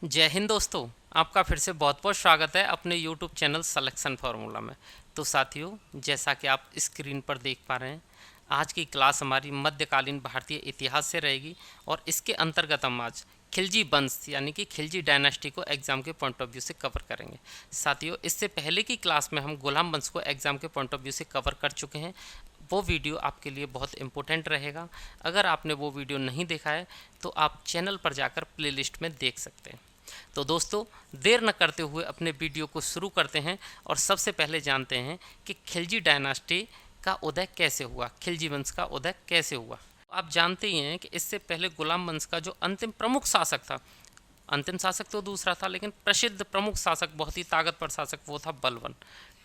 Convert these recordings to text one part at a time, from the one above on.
जय हिंद दोस्तों। आपका फिर से बहुत बहुत स्वागत है अपने YouTube चैनल सिलेक्शन फार्मूला में। तो साथियों, जैसा कि आप स्क्रीन पर देख पा रहे हैं, आज की क्लास हमारी मध्यकालीन भारतीय इतिहास से रहेगी और इसके अंतर्गत हम आज खिलजी वंश यानी कि खिलजी डायनास्टी को एग्जाम के पॉइंट ऑफ व्यू से कवर करेंगे। साथियों, इससे पहले की क्लास में हम गुलाम वंश को एग्जाम के पॉइंट ऑफ व्यू से कवर कर चुके हैं। वो वीडियो आपके लिए बहुत इम्पोर्टेंट रहेगा। अगर आपने वो वीडियो नहीं देखा है तो आप चैनल पर जाकर प्लेलिस्ट में देख सकते हैं। तो दोस्तों, देर न करते हुए अपने वीडियो को शुरू करते हैं और सबसे पहले जानते हैं कि खिलजी डायनास्टी का उदय कैसे हुआ, खिलजी वंश का उदय कैसे हुआ। आप जानते ही हैं कि इससे पहले गुलाम वंश का जो अंतिम प्रमुख शासक था, अंतिम शासक तो दूसरा था लेकिन प्रसिद्ध प्रमुख शासक, बहुत ही ताकतवर शासक, वो था बलबन।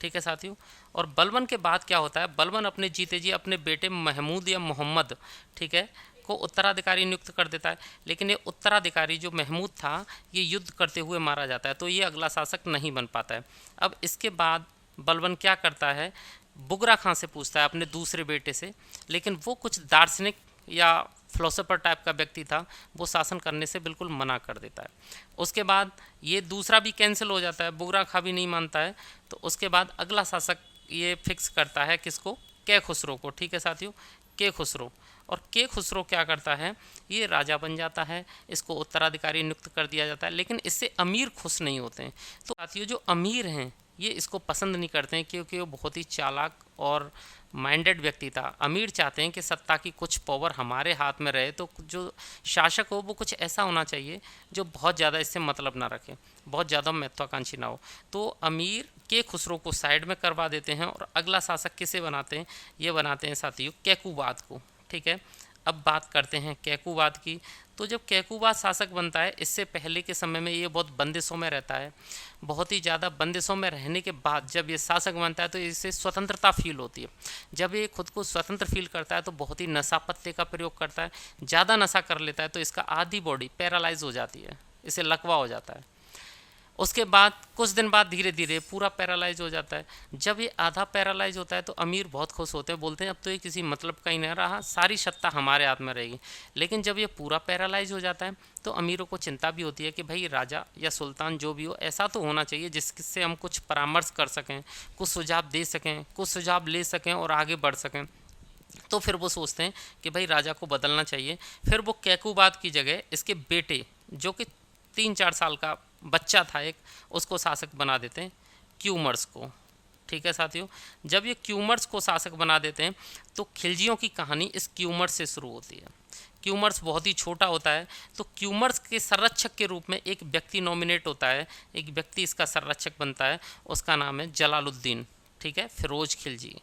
ठीक है साथियों। और बलबन के बाद क्या होता है, बलबन अपने जीते जी अपने बेटे महमूद या मोहम्मद, ठीक है, को उत्तराधिकारी नियुक्त कर देता है। लेकिन ये उत्तराधिकारी जो महमूद था, ये युद्ध करते हुए मारा जाता है, तो ये अगला शासक नहीं बन पाता है। अब इसके बाद बलबन क्या करता है, बुगरा खां से पूछता है अपने दूसरे बेटे से, लेकिन वो कुछ दार्शनिक या फिलोसोफर टाइप का व्यक्ति था, वो शासन करने से बिल्कुल मना कर देता है। उसके बाद ये दूसरा भी कैंसिल हो जाता है, बुगरा खां भी नहीं मानता है। तो उसके बाद अगला शासक ये फिक्स करता है किसको, के खुसरो को। ठीक है साथियों, के खुसरो। और के खुसरो क्या करता है, ये राजा बन जाता है, इसको उत्तराधिकारी नियुक्त कर दिया जाता है। लेकिन इससे अमीर खुश नहीं होते हैं। तो साथियों, जो अमीर हैं ये इसको पसंद नहीं करते हैं, क्योंकि वो बहुत ही चालाक और माइंडेड व्यक्ति था। अमीर चाहते हैं कि सत्ता की कुछ पावर हमारे हाथ में रहे, तो जो शासक हो वो कुछ ऐसा होना चाहिए जो बहुत ज़्यादा इससे मतलब ना रखे, बहुत ज़्यादा महत्वाकांक्षी ना हो। तो अमीर के खुसरो को साइड में करवा देते हैं और अगला शासक किसे बनाते हैं, ये बनाते हैं साथियों कैकुबाद को। ठीक है, अब बात करते हैं कैकुबाद की। तो जब कैकुबाद शासक बनता है, इससे पहले के समय में ये बहुत बंदिशों में रहता है। बहुत ही ज़्यादा बंदिशों में रहने के बाद जब ये शासक बनता है तो इससे स्वतंत्रता फील होती है। जब ये खुद को स्वतंत्र फील करता है तो बहुत ही नशा पत्ते का प्रयोग करता है। ज़्यादा नशा कर लेता है तो इसका आधी बॉडी पैरालाइज हो जाती है, इसे लकवा हो जाता है। उसके बाद कुछ दिन बाद धीरे धीरे पूरा पैरालाइज हो जाता है। जब ये आधा पैरालाइज होता है तो अमीर बहुत खुश होते हैं, बोलते हैं अब तो ये किसी मतलब का ही नहीं रहा, सारी सत्ता हमारे हाथ में रहेगी। लेकिन जब ये पूरा पैरालाइज हो जाता है तो अमीरों को चिंता भी होती है कि भाई राजा या सुल्तान जो भी हो, ऐसा तो होना चाहिए जिससे हम कुछ परामर्श कर सकें, कुछ सुझाव दे सकें, कुछ सुझाव ले सकें और आगे बढ़ सकें। तो फिर वो सोचते हैं कि भाई राजा को बदलना चाहिए। फिर वो कैकुबाद की जगह इसके बेटे, जो कि 3-4 साल का बच्चा था एक, उसको शासक बना देते हैं, क्यूमर्स को। ठीक है साथियों, जब ये क्यूमर्स को शासक बना देते हैं तो खिलजियों की कहानी इस क्यूमर्स से शुरू होती है। क्यूमर्स बहुत ही छोटा होता है, तो क्यूमर्स के संरक्षक के रूप में एक व्यक्ति नॉमिनेट होता है, एक व्यक्ति इसका संरक्षक बनता है, उसका नाम है जलालुद्दीन। ठीक है, फिरोज खिलजी,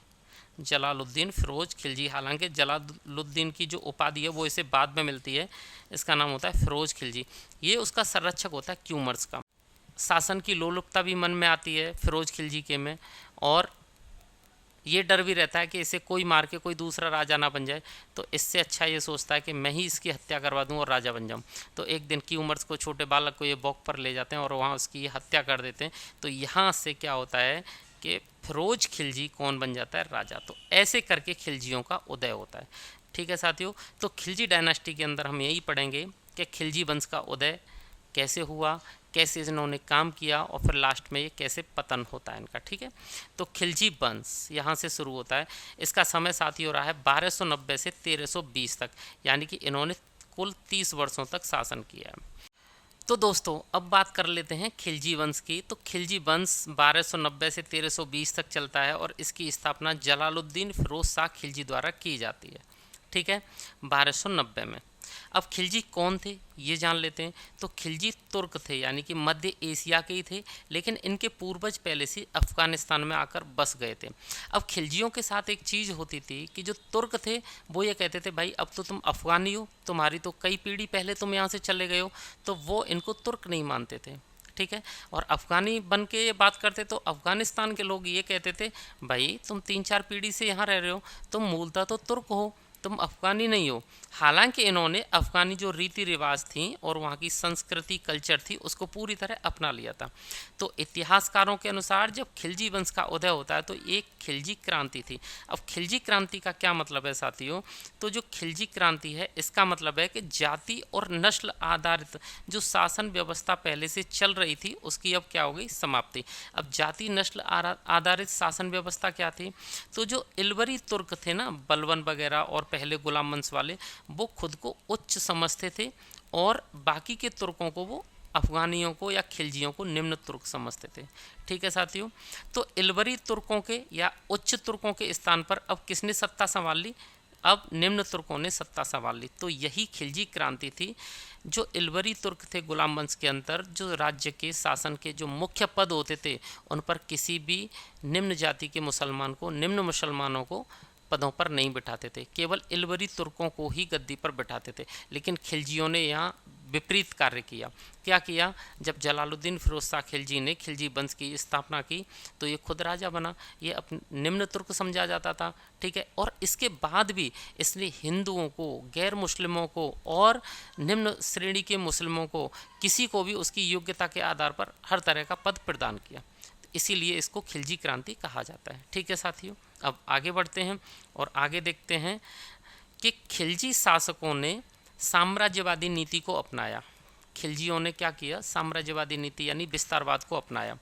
जलालुद्दीन फिरोज खिलजी। हालांकि जलालुद्दीन की जो उपाधि है वो इसे बाद में मिलती है, इसका नाम होता है फिरोज खिलजी। ये उसका संरक्षक होता है क्यूमर्स का। शासन की लोलुपता भी मन में आती है फिरोज खिलजी के में, और ये डर भी रहता है कि इसे कोई मार के कोई दूसरा राजा ना बन जाए। तो इससे अच्छा ये सोचता है कि मैं ही इसकी हत्या करवा दूं और राजा बन जाऊं। तो एक दिन क्यूमर्स को, छोटे बालक को, ये बौक पर ले जाते हैं और वहाँ उसकी हत्या कर देते हैं। तो यहाँ से क्या होता है कि फिरोज खिलजी कौन बन जाता है, राजा। तो ऐसे करके खिलजियों का उदय होता है। ठीक है साथियों, तो खिलजी डायनास्टी के अंदर हम यही पढ़ेंगे कि खिलजी वंश का उदय कैसे हुआ, कैसे इन्होंने काम किया और फिर लास्ट में ये कैसे पतन होता है इनका। ठीक है, तो खिलजी वंश यहाँ से शुरू होता है। इसका समय साथी हो रहा है 1290 से 1320 तक, यानी कि इन्होंने कुल 30 वर्षों तक शासन किया है। तो दोस्तों, अब बात कर लेते हैं खिलजी वंश की। तो खिलजी वंश 1290 से 1320 तक चलता है और इसकी स्थापना जलालुद्दीन फिरोज शाह खिलजी द्वारा की जाती है। ठीक है, 1290 में। अब खिलजी कौन थे ये जान लेते हैं। तो खिलजी तुर्क थे, यानी कि मध्य एशिया के ही थे, लेकिन इनके पूर्वज पहले से अफगानिस्तान में आकर बस गए थे। अब खिलजियों के साथ एक चीज़ होती थी कि जो तुर्क थे वो ये कहते थे भाई अब तो तुम अफगानी हो, तुम्हारी तो कई पीढ़ी पहले तुम यहाँ से चले गए हो। तो वो इनको तुर्क नहीं मानते थे। ठीक है, और अफ़गानी बन के ये बात करते तो अफ़गानिस्तान के लोग ये कहते थे भाई तुम 3-4 पीढ़ी से यहाँ रह रहे हो, तुम मूलतः तो तुर्क हो, तुम अफ़गानी नहीं हो। हालांकि इन्होंने अफ़गानी जो रीति रिवाज थी और वहाँ की संस्कृति कल्चर थी उसको पूरी तरह अपना लिया था। तो इतिहासकारों के अनुसार जब खिलजी वंश का उदय होता है तो एक खिलजी क्रांति थी। अब खिलजी क्रांति का क्या मतलब है साथियों? तो जो खिलजी क्रांति है इसका मतलब है कि जाति और नस्ल आधारित जो शासन व्यवस्था पहले से चल रही थी उसकी अब क्या हो गई? समाप्ति। अब जाति नस्ल आधारित शासन व्यवस्था क्या थी? तो जो इल्वरी तुर्क थे ना, बलवन वगैरह और पहले गुलाम वंश वाले, वो खुद को उच्च समझते थे और बाकी के तुर्कों को, वो अफगानियों को या खिलजियों को निम्न तुर्क समझते थे। ठीक है साथियों, तो इल्वरी तुर्कों के या उच्च तुर्कों के स्थान पर अब किसने सत्ता संभाल ली? अब निम्न तुर्कों ने सत्ता संभाल ली। तो यही खिलजी क्रांति थी। जो इल्वरी तुर्क थे गुलाम वंश के अंदर, जो राज्य के शासन के जो मुख्य पद होते थे उन पर किसी भी निम्न जाति के मुसलमान को, निम्न मुसलमानों को पदों पर नहीं बिठाते थे, केवल इल्वरी तुर्कों को ही गद्दी पर बिठाते थे। लेकिन खिलजियों ने यहाँ विपरीत कार्य किया। क्या किया? जब जलालुद्दीन फिरोज शाह खिलजी ने खिलजी वंश की स्थापना की तो ये खुद राजा बना, ये अपने निम्न तुर्क समझा जाता था। ठीक है, और इसके बाद भी इसने हिंदुओं को, गैर मुस्लिमों को और निम्न श्रेणी के मुस्लिमों को, किसी को भी उसकी योग्यता के आधार पर हर तरह का पद प्रदान किया। इसीलिए इसको खिलजी क्रांति कहा जाता है। ठीक है साथियों, अब आगे बढ़ते हैं और आगे देखते हैं कि खिलजी शासकों ने साम्राज्यवादी नीति को अपनाया। खिलजियों ने क्या किया? साम्राज्यवादी नीति यानी विस्तारवाद को अपनाया।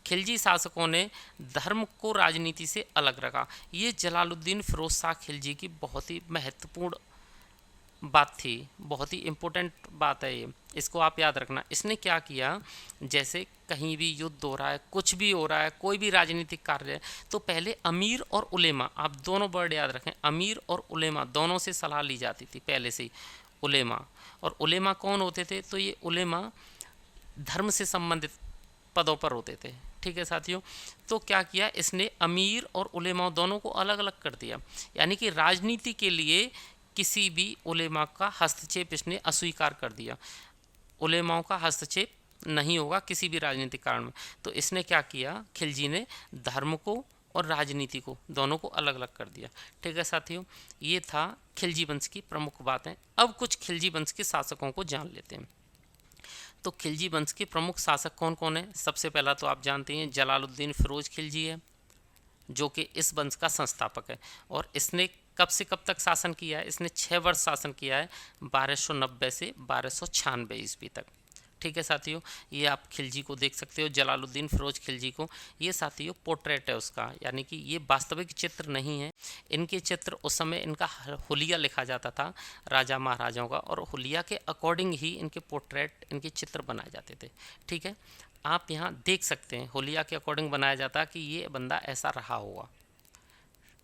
खिलजी शासकों ने धर्म को राजनीति से अलग रखा। ये जलालुद्दीन फिरोज शाह खिलजी की बहुत ही महत्वपूर्ण बात थी, बहुत ही इम्पोर्टेंट बात है ये, इसको आप याद रखना। इसने क्या किया? जैसे कहीं भी युद्ध हो रहा है, कुछ भी हो रहा है, कोई भी राजनीतिक कार्य है, तो पहले अमीर और उलेमा, आप दोनों वर्ड याद रखें, अमीर और उलेमा दोनों से सलाह ली जाती थी पहले से ही। उलेमा, और उलेमा कौन होते थे? तो ये उलेमा धर्म से संबंधित पदों पर होते थे। ठीक है साथियों, तो क्या किया इसने? अमीर और उलेमा दोनों को अलग अलग कर दिया, यानी कि राजनीति के लिए किसी भी उलेमा का हस्तक्षेप इसने अस्वीकार कर दिया। उलेमाओं का हस्तक्षेप नहीं होगा किसी भी राजनीतिक कारण में। तो इसने क्या किया? खिलजी ने धर्म को और राजनीति को, दोनों को अलग अलग कर दिया। ठीक है साथियों, ये था खिलजी वंश की प्रमुख बातें। अब कुछ खिलजी वंश के शासकों को जान लेते हैं। तो खिलजी वंश के प्रमुख शासक कौन कौन है? सबसे पहला तो आप जानते हैं जलालुद्दीन फिरोज खिलजी है, जो कि इस वंश का संस्थापक है। और इसने कब से कब तक शासन किया है? इसने 6 वर्ष शासन किया है, 1290 से 1296 ईस्वी तक। ठीक है साथियों, ये आप खिलजी को देख सकते हो, जलालुद्दीन फिरोज खिलजी को। ये साथियों पोर्ट्रेट है उसका, यानी कि ये वास्तविक चित्र नहीं है। इनके चित्र उस समय इनका हुलिया लिखा जाता था राजा महाराजाओं का, और हुलिया के अकॉर्डिंग ही इनके पोर्ट्रेट, इनके चित्र बनाए जाते थे। ठीक है, आप यहाँ देख सकते हैं हुलिया के अकॉर्डिंग बनाया जाता कि ये बंदा ऐसा रहा होगा।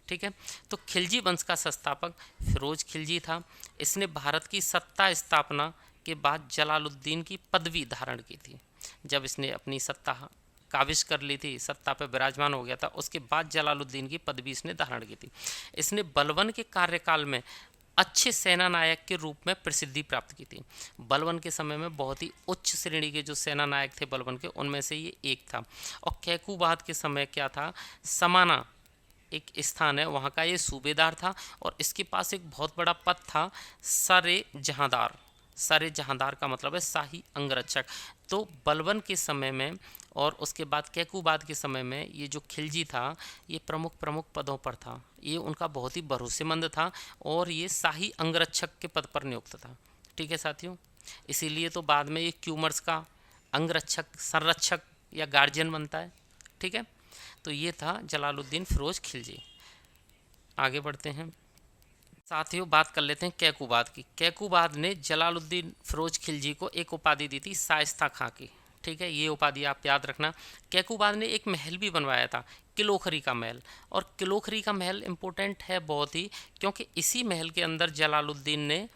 ठीक है, तो खिलजी वंश का संस्थापक फिरोज खिलजी था। इसने भारत की सत्ता स्थापना के बाद जलालुद्दीन की पदवी धारण की थी। जब इसने अपनी सत्ता काबिज कर ली थी, सत्ता पर विराजमान हो गया था, उसके बाद जलालुद्दीन की पदवी इसने धारण की थी। इसने बलवन के कार्यकाल में अच्छे सेना नायक के रूप में प्रसिद्धि प्राप्त की थी। बलवन के समय में बहुत ही उच्च श्रेणी के जो सेना नायक थे बलवन के, उनमें से ये एक था। और कैकूबाद के समय क्या था? समाना एक स्थान है, वहाँ का ये सूबेदार था, और इसके पास एक बहुत बड़ा पद था, सरे जहांदार। सरे जहांदार का मतलब है शाही अंगरक्षक। तो बलवन के समय में और उसके बाद कैकूबाद के समय में ये जो खिलजी था ये प्रमुख प्रमुख पदों पर था। ये उनका बहुत ही भरोसेमंद था और ये शाही अंगरक्षक के पद पर नियुक्त था। ठीक है साथियों, इसीलिए तो बाद में ये क्यूमर्स का अंगरक्षक, संरक्षक या गार्जियन बनता है। ठीक है, तो ये था जलालुद्दीन फिरोज खिलजी। आगे बढ़ते हैं साथियों, बात कर लेते हैं कैकूबाद की। कैकूबाद ने जलालुद्दीन फिरोज खिलजी को एक उपाधि दी थी, शाइस्ता खां की। ठीक है, ये उपाधि आप याद रखना। कैकूबाद ने एक महल भी बनवाया था, किलोखरी का महल। और किलोखरी का महल इम्पोर्टेंट है बहुत ही, क्योंकि इसी महल के अंदर जलालुद्दीन ने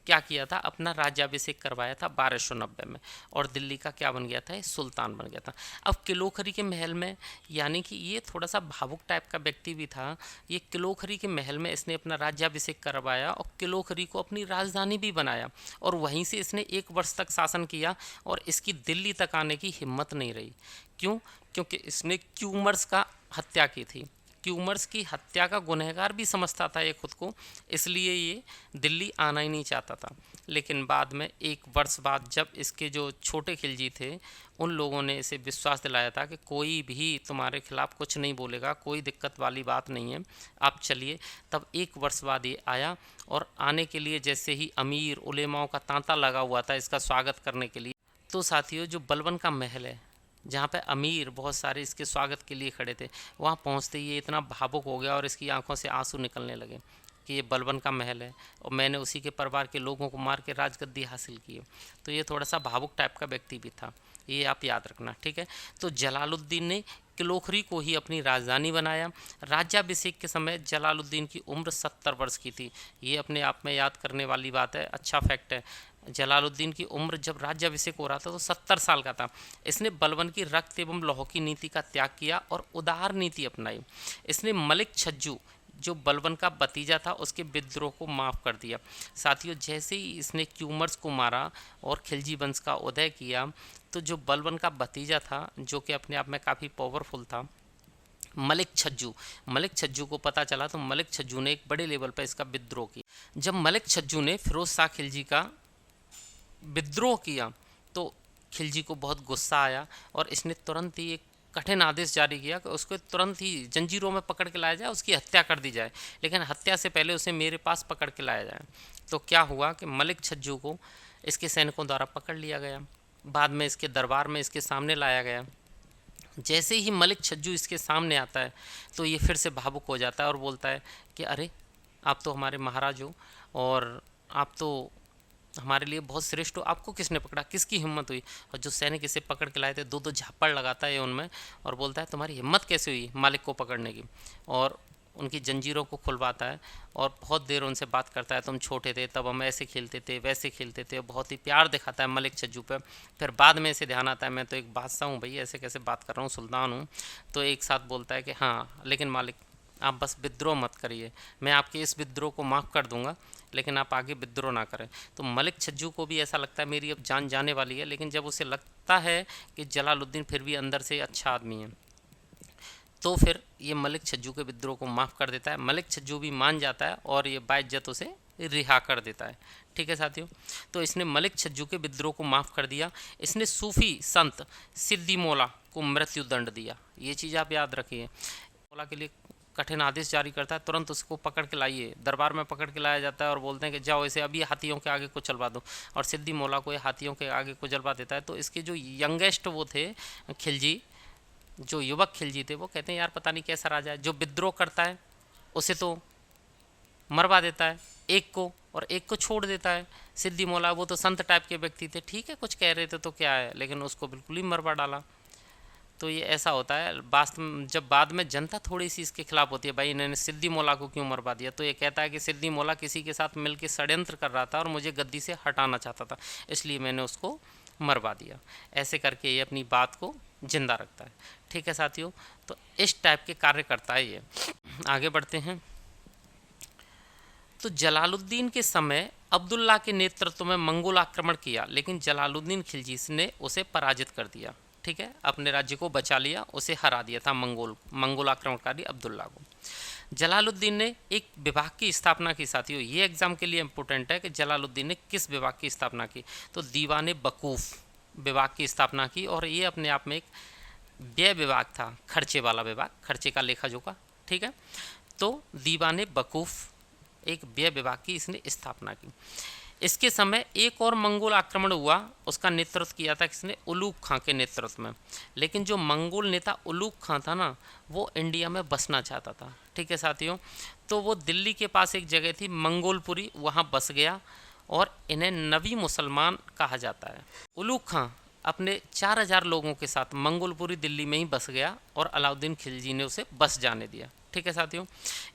क्या किया था? अपना राज्याभिषेक करवाया था 1290 में, और दिल्ली का क्या बन गया था? सुल्तान बन गया था। अब किलोखरी के महल में, यानी कि ये थोड़ा सा भावुक टाइप का व्यक्ति भी था, ये किलोखरी के महल में इसने अपना राज्याभिषेक करवाया और किलोखरी को अपनी राजधानी भी बनाया, और वहीं से इसने 1 वर्ष तक शासन किया, और इसकी दिल्ली तक आने की हिम्मत नहीं रही। क्यों? क्योंकि इसने क्यूमर्स का हत्या की थी। क्यूमर्स की हत्या का गुनहगार भी समझता था ये खुद को, इसलिए ये दिल्ली आना ही नहीं चाहता था। लेकिन बाद में 1 वर्ष बाद जब इसके जो छोटे खिलजी थे उन लोगों ने इसे विश्वास दिलाया था कि कोई भी तुम्हारे खिलाफ कुछ नहीं बोलेगा, कोई दिक्कत वाली बात नहीं है, आप चलिए। तब 1 वर्ष बाद ये आया और आने के लिए जैसे ही अमीर उलेमाओं का तांता लगा हुआ था इसका स्वागत करने के लिए, तो साथियों जो बलबन का महल है जहाँ पे अमीर बहुत सारे इसके स्वागत के लिए खड़े थे, वहाँ पहुँचते ही ये इतना भावुक हो गया और इसकी आंखों से आंसू निकलने लगे कि ये बलबन का महल है और मैंने उसी के परिवार के लोगों को मार के राजगद्दी हासिल की है। तो ये थोड़ा सा भावुक टाइप का व्यक्ति भी था, ये आप याद रखना, ठीक है। तो जलालुद्दीन ने किलोखरी को ही अपनी राजधानी बनाया। राज्याभिषेक के समय जलालुद्दीन की उम्र 70 वर्ष की थी। ये अपने आप में याद करने वाली बात है, अच्छा फैक्ट है। जलालुद्दीन की उम्र जब राज्याभिषेक हो रहा था तो 70 साल का था। इसने बलबन की रक्त एवं लौह की नीति का त्याग किया और उदार नीति अपनाई। इसने मलिक छज्जू जो बलबन का भतीजा था उसके विद्रोह को माफ़ कर दिया। साथियों जैसे ही इसने क्यूमर्स को मारा और खिलजी वंश का उदय किया, तो जो बलबन का भतीजा था जो कि अपने आप में काफ़ी पावरफुल था, मलिक छज्जू को पता चला तो मलिक छज्जू ने एक बड़े लेवल पर इसका विद्रोह किया। जब मलिक छज्जू ने फिरोज शाह खिलजी का विद्रोह किया तो खिलजी को बहुत गुस्सा आया और इसने तुरंत ही एक कठिन आदेश जारी किया कि उसको तुरंत ही जंजीरों में पकड़ के लाया जाए, उसकी हत्या कर दी जाए, लेकिन हत्या से पहले उसे मेरे पास पकड़ के लाया जाए। तो क्या हुआ कि मलिक छज्जू को इसके सैनिकों द्वारा पकड़ लिया गया, बाद में इसके दरबार में इसके सामने लाया गया। जैसे ही मलिक छज्जू इसके सामने आता है तो ये फिर से भावुक हो जाता है और बोलता है कि अरे आप तो हमारे महाराज हो और आप तो हमारे लिए बहुत श्रेष्ठ हो, आपको किसने पकड़ा, किसकी हिम्मत हुई। और जो सैनिक इसे पकड़ के लाए थे 2-2 झापड़ लगाता है उनमें और बोलता है तुम्हारी हिम्मत कैसे हुई मालिक को पकड़ने की, और उनकी जंजीरों को खुलवाता है और बहुत देर उनसे बात करता है। तुम छोटे थे तब हम ऐसे खेलते थे वैसे खेलते थे, बहुत ही प्यार दिखाता है मलिक छज्जू पे। फिर बाद में इसे ध्यान आता है मैं तो एक बादशाह हूँ भाई, ऐसे कैसे बात कर रहा हूँ, सुल्तान हूँ। तो एक साथ बोलता है कि हाँ लेकिन मालिक आप बस विद्रोह मत करिए, मैं आपके इस विद्रोह को माफ़ कर दूंगा लेकिन आप आगे विद्रोह ना करें। तो मलिक छज्जू को भी ऐसा लगता है मेरी अब जान जाने वाली है, लेकिन जब उसे लगता है कि जलालुद्दीन फिर भी अंदर से अच्छा आदमी है तो फिर ये मलिक छज्जू के विद्रोह को माफ़ कर देता है। मलिक छज्जू भी मान जाता है और ये बाइज्जत उसे रिहा कर देता है, ठीक है साथियों। तो इसने मलिक छज्जू के विद्रोह को माफ़ कर दिया। इसने सूफी संत सिद्दी मौला को मृत्यु दंड दिया, ये चीज़ आप याद रखिए। मौला के लिए कठिन आदेश जारी करता है, तुरंत उसको पकड़ के लाइए, दरबार में पकड़ के लाया जाता है और बोलते हैं कि जाओ इसे अभी हाथियों के आगे को चलवा दो, और सिद्दी मौला को ये हाथियों के आगे को चलवा देता है। तो इसके जो यंगेस्ट वो थे खिलजी, जो युवक खिलजी थे, वो कहते हैं यार पता नहीं कैसा राजा है जो विद्रोह करता है उसे तो मरवा देता है एक को और एक को छोड़ देता है। सिद्दी मौला वो तो संत टाइप के व्यक्ति थे, ठीक है कुछ कह रहे थे तो क्या है, लेकिन उसको बिल्कुल ही मरवा डाला। तो ये ऐसा होता है वास्तव में, जब बाद में जनता थोड़ी सी इसके खिलाफ होती है भाई इन्होंने सिद्दी मौला को क्यों मरवा दिया, तो ये कहता है कि सिद्दी मौला किसी के साथ मिलकर षड्यंत्र कर रहा था और मुझे गद्दी से हटाना चाहता था, इसलिए मैंने उसको मरवा दिया। ऐसे करके ये अपनी बात को जिंदा रखता है, ठीक है साथियों। तो इस टाइप के कार्य करता है ये। आगे बढ़ते हैं। तो जलालुद्दीन के समय अब्दुल्ला के नेतृत्व में मंगोल आक्रमण किया, लेकिन जलालुद्दीन खिलजी ने उसे पराजित कर दिया, ठीक है, अपने राज्य को बचा लिया, उसे हरा दिया था मंगोल आक्रमणकारी अब्दुल्ला को। जलालुद्दीन ने एक विभाग की स्थापना की साथियों, ये एग्जाम के लिए इंपॉर्टेंट है कि जलालुद्दीन ने किस विभाग की स्थापना की। तो दीवाने वकूफ़ विभाग की स्थापना की, और ये अपने आप में एक व्यय विभाग था, खर्चे वाला विभाग, खर्चे का लेखा जोखा, ठीक है। तो दीवाने वकूफ़ एक व्यय विभाग की इसने स्थापना की। इसके समय एक और मंगोल आक्रमण हुआ, उसका नेतृत्व किया था किसने, उलूग खां के नेतृत्व में। लेकिन जो मंगोल नेता उलूग खां था ना, वो इंडिया में बसना चाहता था, ठीक है साथियों। तो वो दिल्ली के पास एक जगह थी मंगोलपुरी, वहाँ बस गया और इन्हें नवी मुसलमान कहा जाता है। उलूग खां अपने 4000 लोगों के साथ मंगोलपुरी दिल्ली में ही बस गया और अलाउद्दीन खिलजी ने उसे बस जाने दिया, ठीक है साथियों।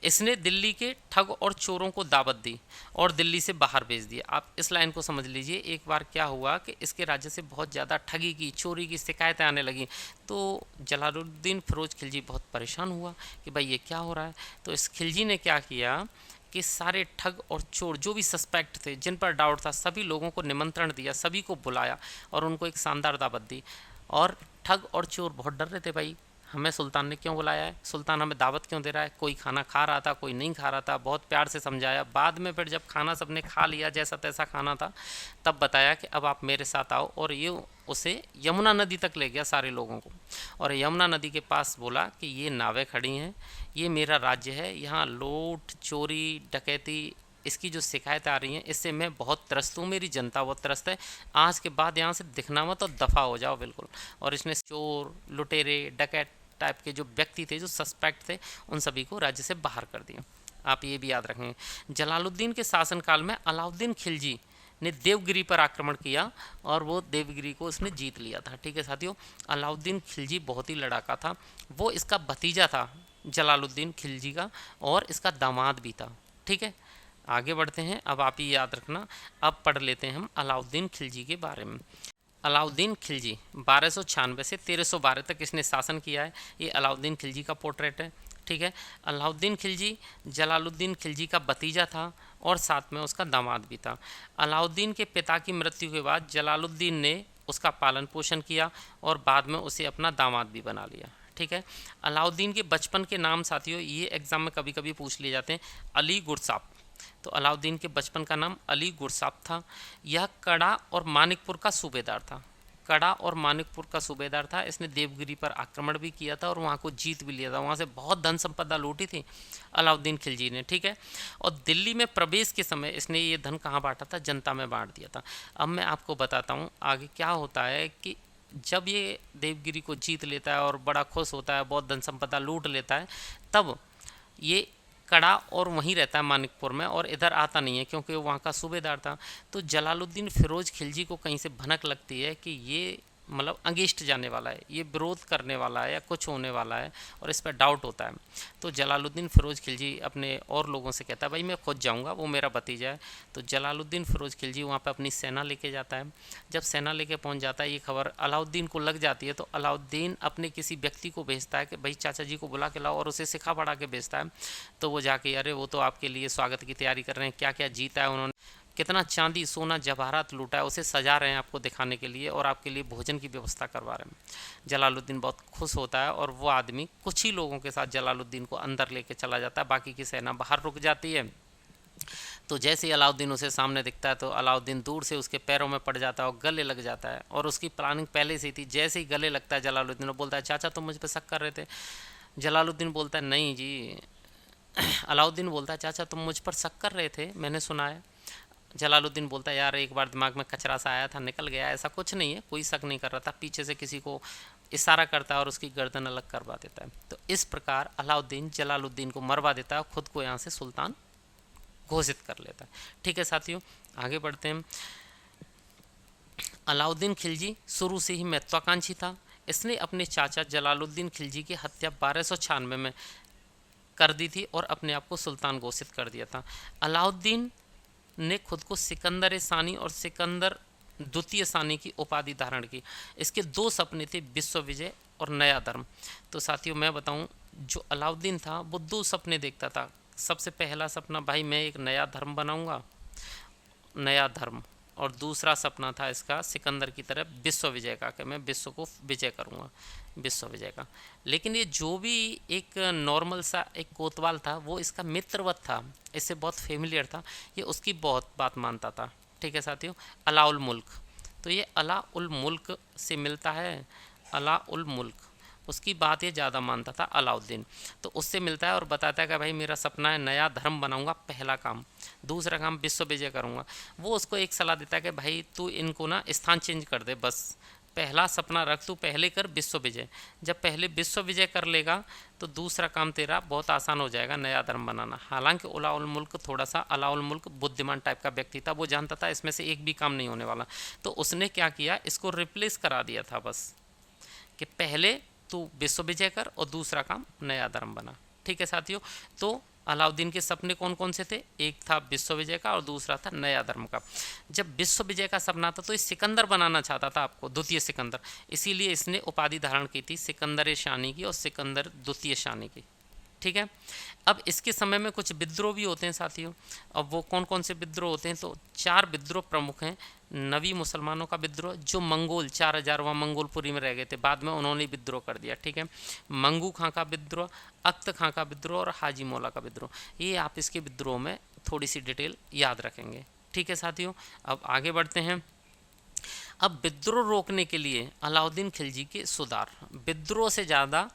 इसने दिल्ली के ठग और चोरों को दावत दी और दिल्ली से बाहर भेज दिया। आप इस लाइन को समझ लीजिए। एक बार क्या हुआ कि इसके राज्य से बहुत ज़्यादा ठगी की, चोरी की शिकायतें आने लगी, तो जलालुद्दीन फिरोज खिलजी बहुत परेशान हुआ कि भाई ये क्या हो रहा है। तो इस खिलजी ने क्या किया कि सारे ठग और चोर जो भी सस्पेक्ट थे, जिन पर डाउट था, सभी लोगों को निमंत्रण दिया, सभी को बुलाया और उनको एक शानदार दावत दी। और ठग और चोर बहुत डर रहे थे भाई, हमें सुल्तान ने क्यों बुलाया है, सुल्तान हमें दावत क्यों दे रहा है, कोई खाना खा रहा था, कोई नहीं खा रहा था, बहुत प्यार से समझाया। बाद में फिर जब खाना सबने खा लिया, जैसा तैसा खाना था, तब बताया कि अब आप मेरे साथ आओ, और ये उसे यमुना नदी तक ले गया सारे लोगों को, और यमुना नदी के पास बोला कि ये नावें खड़ी हैं, ये मेरा राज्य है, यहाँ लूट चोरी डकैती इसकी जो शिकायत आ रही है, इससे मैं बहुत त्रस्त हूँ, मेरी जनता बहुत त्रस्त है, आज के बाद यहाँ से दिखना मत, तो दफ़ा हो जाओ बिल्कुल। और इसने चोर लुटेरे डकैत टाइप के जो व्यक्ति थे, जो सस्पेक्ट थे, उन सभी को राज्य से बाहर कर दिया। आप ये भी याद रखेंगे। जलालुद्दीन के शासनकाल में अलाउद्दीन खिलजी ने देवगिरी पर आक्रमण किया, और वो देवगिरी को उसने जीत लिया था। ठीक है साथियों, अलाउद्दीन खिलजी बहुत ही लड़ाका था। वो इसका भतीजा था जलालुद्दीन खिलजी का, और इसका दामाद भी था। ठीक है, आगे बढ़ते हैं। अब आप ये याद रखना, अब पढ़ लेते हैं हम अलाउद्दीन खिलजी के बारे में। अलाउद्दीन खिलजी 1296 से 1312 तक इसने शासन किया है। ये अलाउद्दीन खिलजी का पोर्ट्रेट है। ठीक है, अलाउद्दीन खिलजी जलालुद्दीन खिलजी का भतीजा था, और साथ में उसका दामाद भी था। अलाउद्दीन के पिता की मृत्यु के बाद जलालुद्दीन ने उसका पालन पोषण किया, और बाद में उसे अपना दामाद भी बना लिया। ठीक है, अलाउद्दीन के बचपन के नाम साथियों, ये एग्जाम में कभी कभी पूछ लिए जाते हैं। अली गुरसाप, तो अलाउद्दीन के बचपन का नाम अली गुरसाप था। यह कड़ा और मानिकपुर का सूबेदार था। कड़ा और मानिकपुर का सूबेदार था। इसने देवगिरी पर आक्रमण भी किया था, और वहाँ को जीत भी लिया था। वहाँ से बहुत धन संपदा लूटी थी अलाउद्दीन खिलजी ने। ठीक है, और दिल्ली में प्रवेश के समय इसने ये धन कहाँ बांटा था, जनता में बांट दिया था। अब मैं आपको बताता हूँ आगे क्या होता है कि जब ये देवगिरी को जीत लेता है और बड़ा खुश होता है, बहुत धन संपदा लूट लेता है, तब ये कड़ा और वहीं रहता है मानिकपुर में, और इधर आता नहीं है क्योंकि वो वहाँ का सूबेदार था। तो जलालुद्दीन फिरोज खिलजी को कहीं से भनक लगती है कि ये मतलब अगेंस्ट जाने वाला है, ये विरोध करने वाला है या कुछ होने वाला है, और इस पर डाउट होता है। तो जलालुद्दीन फिरोज खिलजी अपने और लोगों से कहता है भाई मैं खुद जाऊंगा, वो मेरा भतीजा है। तो जलालुद्दीन फिरोज खिलजी वहाँ पे अपनी सेना लेके जाता है। जब सेना लेके पहुँच जाता है, ये खबर अलाउद्दीन को लग जाती है, तो अलाउद्दीन अपने किसी व्यक्ति को भेजता है कि भाई चाचा जी को बुला के लाओ, और उसे सिखा पढ़ा के भेजता है। तो वो जाके, अरे वो तो आपके लिए स्वागत की तैयारी कर रहे हैं, क्या क्या जीता है उन्होंने, कितना चांदी सोना जवाहरात लूटा है, उसे सजा रहे हैं आपको दिखाने के लिए, और आपके लिए भोजन की व्यवस्था करवा रहे हैं। जलालुद्दीन बहुत खुश होता है, और वो आदमी कुछ ही लोगों के साथ जलालुद्दीन को अंदर लेके चला जाता है, बाकी की सेना बाहर रुक जाती है। तो जैसे ही अलाउद्दीन उसे सामने दिखता है, तो अलाउद्दीन दूर से उसके पैरों में पड़ जाता है और गले लग जाता है, और उसकी प्लानिंग पहले से ही थी। जैसे ही गले लगता है जलालुद्दीन, वो बोलता है चाचा तुम मुझ पर शक कर रहे थे। जलालुद्दीन बोलता है नहीं जी। अलाउद्दीन बोलता है चाचा तुम मुझ पर शक कर रहे थे, मैंने सुना है। जलालुद्दीन बोलता है यार एक बार दिमाग में कचरा सा आया था, निकल गया, ऐसा कुछ नहीं है, कोई शक नहीं कर रहा था, पीछे से किसी को इशारा करता है और उसकी गर्दन अलग करवा देता है। तो इस प्रकार अलाउद्दीन जलालुद्दीन को मरवा देता है, खुद को यहाँ से सुल्तान घोषित कर लेता है। ठीक है साथियों, आगे बढ़ते हैं। अलाउद्दीन खिलजी शुरू से ही महत्वाकांक्षी था। इसने अपने चाचा जलालुद्दीन खिलजी की हत्या 1296 में कर दी थी, और अपने आप को सुल्तान घोषित कर दिया था। अलाउद्दीन ने खुद को सिकंदर सानी और सिकंदर द्वितीय सानी की उपाधि धारण की। इसके दो सपने थे, विश्व विजय और नया धर्म। तो साथियों मैं बताऊं, जो अलाउद्दीन था वो दो सपने देखता था। सबसे पहला सपना, भाई मैं एक नया धर्म बनाऊंगा, नया धर्म, और दूसरा सपना था इसका सिकंदर की तरह विश्व विजय का, कि मैं विश्व को विजय करूंगा, विश्व विजय का। लेकिन ये जो भी एक नॉर्मल सा एक कोतवाल था, वो इसका मित्रवत था, इससे बहुत फेमिलियर था, ये उसकी बहुत बात मानता था। ठीक है साथियों, अला उल मुल्क, तो ये अला उल मुल्क से मिलता है, अला उल मुल्क, उसकी बात ये ज़्यादा मानता था अलाउद्दीन। तो उससे मिलता है और बताता है कि भाई मेरा सपना है नया धर्म बनाऊंगा, पहला काम, दूसरा काम विश्व विजय करूंगा। वो उसको एक सलाह देता है कि भाई तू इनको ना स्थान चेंज कर दे, बस पहला सपना रख, तू पहले कर विश्व विजय। जब पहले विश्व विजय कर लेगा तो दूसरा काम तेरा बहुत आसान हो जाएगा, नया धर्म बनाना। हालांकि उला उल मुल्क थोड़ा सा, अला उल मुल्क बुद्धिमान टाइप का व्यक्ति था, वो जानता था इसमें से एक भी काम नहीं होने वाला। तो उसने क्या किया, इसको रिप्लेस करा दिया था बस, कि पहले तू विश्व विजय कर और दूसरा काम नया धर्म बना। ठीक है साथियों, तो अलाउद्दीन के सपने कौन कौन से थे, एक था विश्व विजय का और दूसरा था नया धर्म का। जब विश्व विजय का सपना था तो ये सिकंदर बनाना चाहता था आपको, द्वितीय सिकंदर, इसीलिए इसने उपाधि धारण की थी सिकंदर शानी की और सिकंदर द्वितीय शानी की। ठीक है। अब इसके समय में कुछ विद्रोह भी होते हैं साथियों। अब वो कौन कौन से विद्रोह होते हैं, तो 4 विद्रोह प्रमुख हैं। नवी मुसलमानों का विद्रोह, जो मंगोल 4000 वहाँ मंगोलपुरी में रह गए थे, बाद में उन्होंने विद्रोह कर दिया, ठीक है। मंगू खां का विद्रोह, अख्त खां का विद्रोह और हाजी मौला का विद्रोह। ये आप इसके विद्रोह में थोड़ी सी डिटेल याद रखेंगे, ठीक है साथियों। अब आगे बढ़ते हैं। अब विद्रोह रोकने के लिए अलाउद्दीन खिलजी के सुधार, विद्रोह से ज़्यादा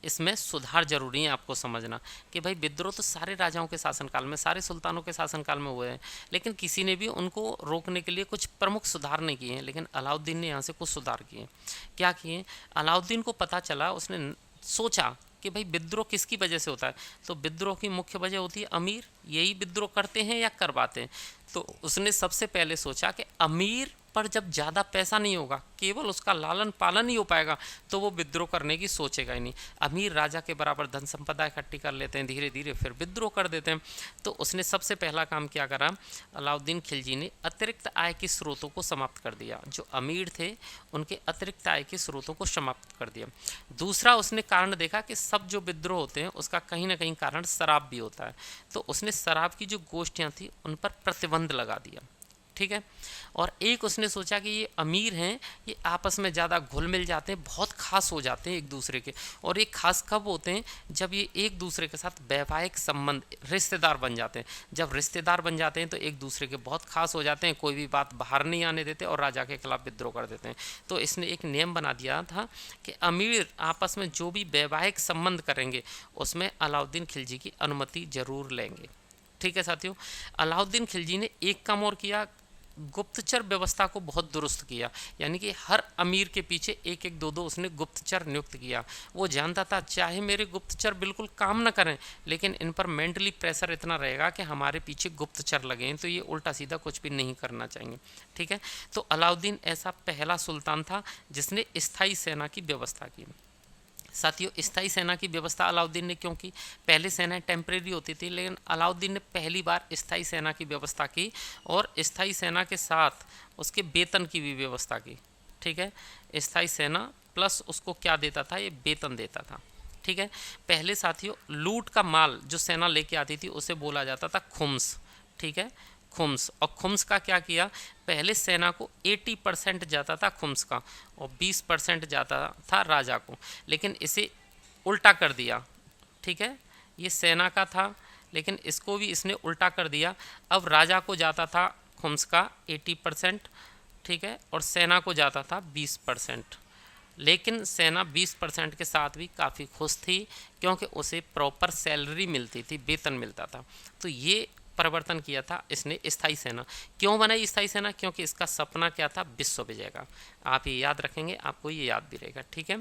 इसमें सुधार जरूरी है आपको समझना कि भाई विद्रोह तो सारे राजाओं के शासनकाल में, सारे सुल्तानों के शासनकाल में हुए हैं, लेकिन किसी ने भी उनको रोकने के लिए कुछ प्रमुख सुधार नहीं किए हैं। लेकिन अलाउद्दीन ने यहाँ से कुछ सुधार किए। क्या किए? अलाउद्दीन को पता चला, उसने सोचा कि भाई विद्रोह किसकी वजह से होता है, तो विद्रोह की मुख्य वजह होती है अमीर, यही विद्रोह करते हैं या करवाते हैं। तो उसने सबसे पहले सोचा कि अमीर पर जब ज़्यादा पैसा नहीं होगा, केवल उसका लालन पालन ही हो पाएगा, तो वो विद्रोह करने की सोचेगा ही नहीं। अमीर राजा के बराबर धन संपदा इकट्ठी कर लेते हैं, धीरे धीरे फिर विद्रोह कर देते हैं। तो उसने सबसे पहला काम क्या करा, अलाउद्दीन खिलजी ने अतिरिक्त आय के स्रोतों को समाप्त कर दिया। जो अमीर थे उनके अतिरिक्त आय के स्रोतों को समाप्त कर दिया। दूसरा, उसने कारण देखा कि सब जो विद्रोह होते हैं उसका कहीं ना कहीं कारण शराब भी होता है, तो उसने शराब की जो गोष्ठियाँ थी उन पर प्रतिबंध लगा दिया, ठीक है। और एक उसने सोचा कि ये अमीर हैं, ये आपस में ज़्यादा घुल मिल जाते हैं, बहुत खास हो जाते हैं एक दूसरे के। और ये खास कब होते हैं, जब ये एक दूसरे के साथ वैवाहिक संबंध, रिश्तेदार बन जाते हैं। जब रिश्तेदार बन जाते हैं तो एक दूसरे के बहुत खास हो जाते हैं, कोई भी बात बाहर नहीं आने देते और राजा के खिलाफ विद्रोह कर देते हैं। तो इसने एक नियम बना दिया था कि अमीर आपस में जो भी वैवाहिक संबंध करेंगे उसमें अलाउद्दीन खिलजी की अनुमति जरूर लेंगे, ठीक है साथियों। अलाउद्दीन खिलजी ने एक काम और किया, गुप्तचर व्यवस्था को बहुत दुरुस्त किया। यानी कि हर अमीर के पीछे एक एक दो दो उसने गुप्तचर नियुक्त किया। वो जानता था चाहे मेरे गुप्तचर बिल्कुल काम न करें, लेकिन इन पर मेंटली प्रेशर इतना रहेगा कि हमारे पीछे गुप्तचर लगे हैं, तो ये उल्टा सीधा कुछ भी नहीं करना चाहिए, ठीक है। तो अलाउद्दीन ऐसा पहला सुल्तान था जिसने स्थायी सेना की व्यवस्था की। साथियों, स्थायी सेना की व्यवस्था अलाउद्दीन ने क्यों की? पहले सेनाएं टेम्परेरी होती थी, लेकिन अलाउद्दीन ने पहली बार स्थायी सेना की व्यवस्था की और स्थायी सेना के साथ उसके वेतन की भी व्यवस्था की, ठीक है। स्थायी सेना प्लस उसको क्या देता था, ये वेतन देता था, ठीक है। पहले साथियों लूट का माल जो सेना लेके आती थी उसे बोला जाता था खुम्स, ठीक है, खुम्स। और खुम्स का क्या किया, पहले सेना को 80% जाता था खुम्स का और 20% जाता था राजा को, लेकिन इसे उल्टा कर दिया, ठीक है। ये सेना का था लेकिन इसको भी इसने उल्टा कर दिया। अब राजा को जाता था खुम्स का 80%, ठीक है, और सेना को जाता था 20%। लेकिन सेना 20% के साथ भी काफ़ी खुश थी क्योंकि उसे प्रॉपर सैलरी मिलती थी, वेतन मिलता था। तो ये परिवर्तन किया था इसने स्थायी सेना। क्यों बनाई स्थायी सेना? क्योंकि इसका सपना क्या था, विश्व विजय का। आप ये याद रखेंगे, आपको ये याद भी रहेगा, ठीक है।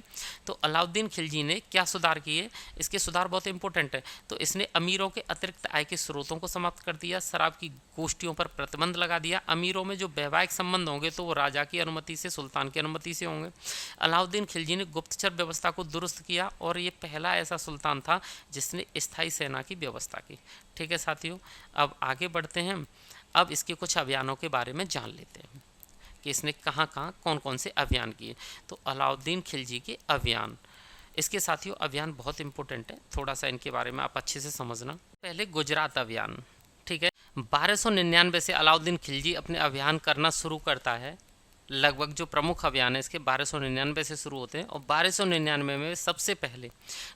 तो अलाउद्दीन खिलजी ने क्या सुधार किए, इसके सुधार बहुत इंपॉर्टेंट है। तो इसने अमीरों के अतिरिक्त आय के स्रोतों को समाप्त कर दिया, शराब की गोष्ठियों पर प्रतिबंध लगा दिया। अमीरों में जो वैवाहिक संबंध होंगे तो वो राजा की अनुमति से, सुल्तान की अनुमति से होंगे। अलाउद्दीन खिलजी ने गुप्तचर व्यवस्था को दुरुस्त किया और ये पहला ऐसा सुल्तान था जिसने स्थायी सेना की व्यवस्था की, ठीक है साथियों। अब आगे बढ़ते हैं। अब इसके कुछ अभियानों के बारे में जान लेते हैं कि इसने कहाँ कहाँ कौन कौन से अभियान किए। तो अलाउद्दीन खिलजी के अभियान, इसके साथियों अभियान बहुत इंपॉर्टेंट है, थोड़ा सा इनके बारे में आप अच्छे से समझना। पहले गुजरात अभियान, ठीक है। 1299 से अलाउद्दीन खिलजी अपने अभियान करना शुरू करता है। लगभग जो प्रमुख अभियान है इसके 1299 से शुरू होते हैं और 1299 में सबसे पहले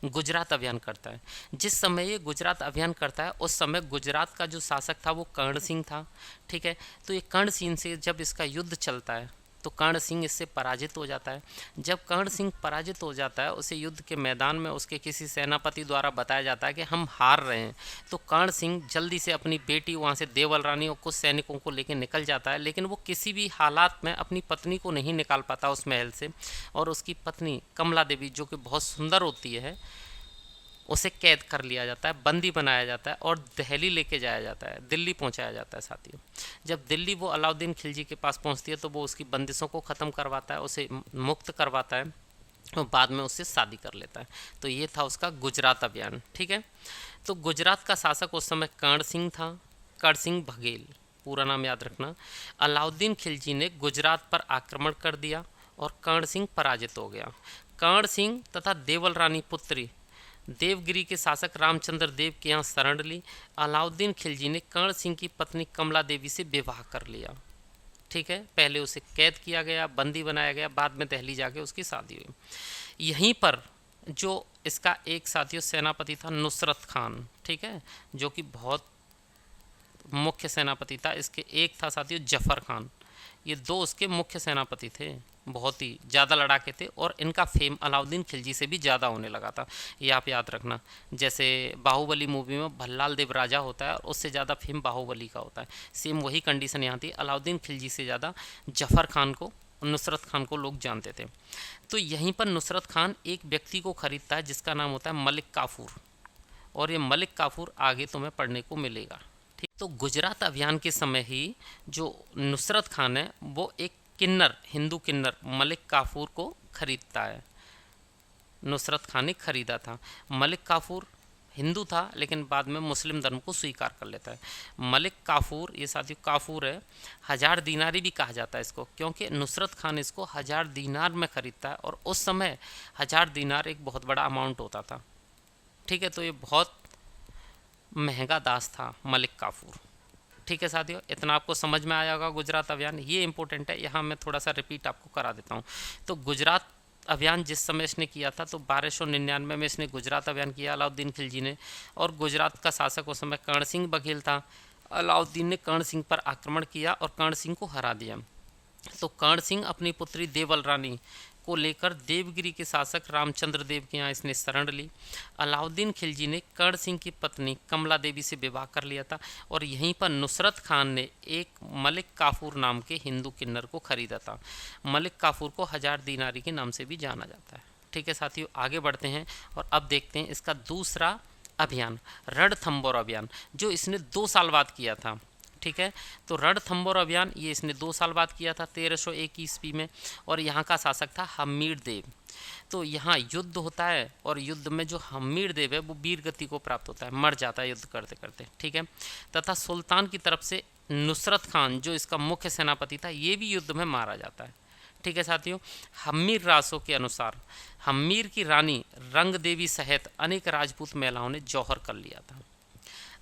गुजरात अभियान करता है। जिस समय ये गुजरात अभियान करता है उस समय गुजरात का जो शासक था वो कर्ण सिंह था, ठीक है। तो ये कर्ण सिंह से जब इसका युद्ध चलता है तो कर्ण सिंह इससे पराजित हो जाता है। जब कर्ण सिंह पराजित हो जाता है, उसे युद्ध के मैदान में उसके किसी सेनापति द्वारा बताया जाता है कि हम हार रहे हैं, तो कर्ण सिंह जल्दी से अपनी बेटी वहाँ से देवल रानी और कुछ सैनिकों को लेकर निकल जाता है। लेकिन वो किसी भी हालात में अपनी पत्नी को नहीं निकाल पाता उस महल से, और उसकी पत्नी कमला देवी जो कि बहुत सुंदर होती है उसे कैद कर लिया जाता है, बंदी बनाया जाता है और दिल्ली लेके जाया जाता है, दिल्ली पहुंचाया जाता है साथियों। जब दिल्ली वो अलाउद्दीन खिलजी के पास पहुंचती है तो वो उसकी बंदिशों को ख़त्म करवाता है, उसे मुक्त करवाता है और बाद में उससे शादी कर लेता है। तो ये था उसका गुजरात अभियान, ठीक है। तो गुजरात का शासक उस समय कर्ण सिंह था, कर्ण सिंह बघेल, पूरा नाम याद रखना। अलाउद्दीन खिलजी ने गुजरात पर आक्रमण कर दिया और कर्ण सिंह पराजित हो गया। कर्ण सिंह तथा देवल रानी पुत्री देवगिरी के शासक रामचंद्र देव के यहाँ शरण ली। अलाउद्दीन खिलजी ने कर्ण सिंह की पत्नी कमला देवी से विवाह कर लिया। ठीक है, पहले उसे कैद किया गया, बंदी बनाया गया, बाद में दिल्ली जाके उसकी शादी हुई। यहीं पर जो इसका एक साथियों सेनापति था नुसरत खान, ठीक है, जो कि बहुत मुख्य सेनापति था। इसके एक था साथियों जफर खान। ये दो उसके मुख्य सेनापति थे, बहुत ही ज़्यादा लड़ाके थे और इनका फेम अलाउद्दीन खिलजी से भी ज़्यादा होने लगा था। ये आप याद रखना, जैसे बाहुबली मूवी में भल्लाल देव राजा होता है और उससे ज़्यादा फेम बाहुबली का होता है, सेम वही कंडीशन यहाँ थी। अलाउद्दीन खिलजी से ज़्यादा जफर खान को, नुसरत खान को लोग जानते थे। तो यहीं पर नुसरत खान एक व्यक्ति को खरीदता है जिसका नाम होता है मलिक काफूर, और ये मलिक काफूर आगे तुम्हें पढ़ने को मिलेगा। ठीक, तो गुजरात अभियान के समय ही जो नुसरत खान है वो एक किन्नर, हिंदू किन्नर मलिक काफूर को खरीदता है। नुसरत खान ने खरीदा था। मलिक काफूर हिंदू था लेकिन बाद में मुस्लिम धर्म को स्वीकार कर लेता है। मलिक काफूर, ये साथियों काफूर है, 1000 दीनारी भी कहा जाता है इसको, क्योंकि नुसरत खान इसको 1000 दीनार में खरीदता है और उस समय 1000 दीनार एक बहुत बड़ा अमाउंट होता था। ठीक है, तो ये बहुत महंगा दास था मलिक काफूर। ठीक है साथियों, इतना आपको समझ में आया होगा गुजरात अभियान, ये इंपॉर्टेंट है। यहाँ मैं थोड़ा सा रिपीट आपको करा देता हूँ। तो गुजरात अभियान जिस समय इसने किया था, तो 1299 में इसने गुजरात अभियान किया अलाउद्दीन खिलजी ने, और गुजरात का शासक उस समय कर्ण सिंह बघेल था। अलाउद्दीन ने कर्ण सिंह पर आक्रमण किया और कर्ण सिंह को हरा दिया। तो कर्ण सिंह अपनी पुत्री देवल रानी को लेकर देवगिरी के शासक रामचंद्र देव के यहाँ इसने शरण ली। अलाउद्दीन खिलजी ने कर्ण सिंह की पत्नी कमला देवी से विवाह कर लिया था और यहीं पर नुसरत खान ने एक मलिक काफूर नाम के हिंदू किन्नर को खरीदा था। मलिक काफूर को 1000 दीनारी के नाम से भी जाना जाता है। ठीक है साथियों, आगे बढ़ते हैं और अब देखते हैं इसका दूसरा अभियान, रणथंबोर अभियान, जो इसने 2 साल बाद किया था। ठीक है, तो रणथंबोर अभियान ये इसने 2 साल बाद किया था 1301 ईस्वी में, और यहाँ का शासक था हम्मीर देव। तो यहाँ युद्ध होता है और युद्ध में जो हम्मीर देव है वो वीर गति को प्राप्त होता है, मर जाता है युद्ध करते करते। ठीक है, तथा सुल्तान की तरफ से नुसरत खान जो इसका मुख्य सेनापति था ये भी युद्ध में मारा जाता है। ठीक है साथियों, हम्मीर रासों के अनुसार हम्मीर की रानी रंग देवी सहित अनेक राजपूत महिलाओं ने जौहर कर लिया था।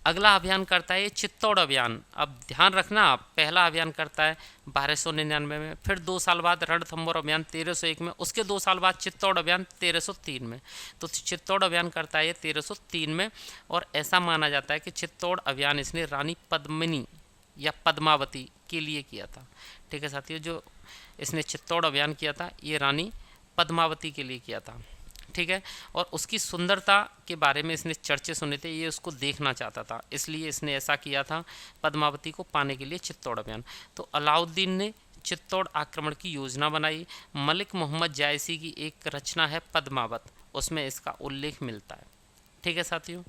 अगला अभियान करता है ये चित्तौड़ अभियान। अब ध्यान रखना, आप पहला अभियान करता है 1299 में, फिर 2 साल बाद रणथंबोर अभियान 1301 में, उसके 2 साल बाद चित्तौड़ अभियान 1303 में। तो चित्तौड़ अभियान करता है ये 1303 में, और ऐसा माना जाता है कि चित्तौड़ अभियान इसने रानी पद्मिनी या पद्मावती के लिए किया था। ठीक है साथियों, जो इसने चित्तौड़ अभियान किया था ये रानी पद्मावती के लिए किया था। ठीक है, और उसकी सुंदरता के बारे में इसने चर्चे सुने थे, ये उसको देखना चाहता था, इसलिए इसने ऐसा किया था पद्मावती को पाने के लिए चित्तौड़ अभियान। तो अलाउद्दीन ने चित्तौड़ आक्रमण की योजना बनाई। मलिक मोहम्मद जायसी की एक रचना है पद्मावत, उसमें इसका उल्लेख मिलता है। ठीक है साथियों,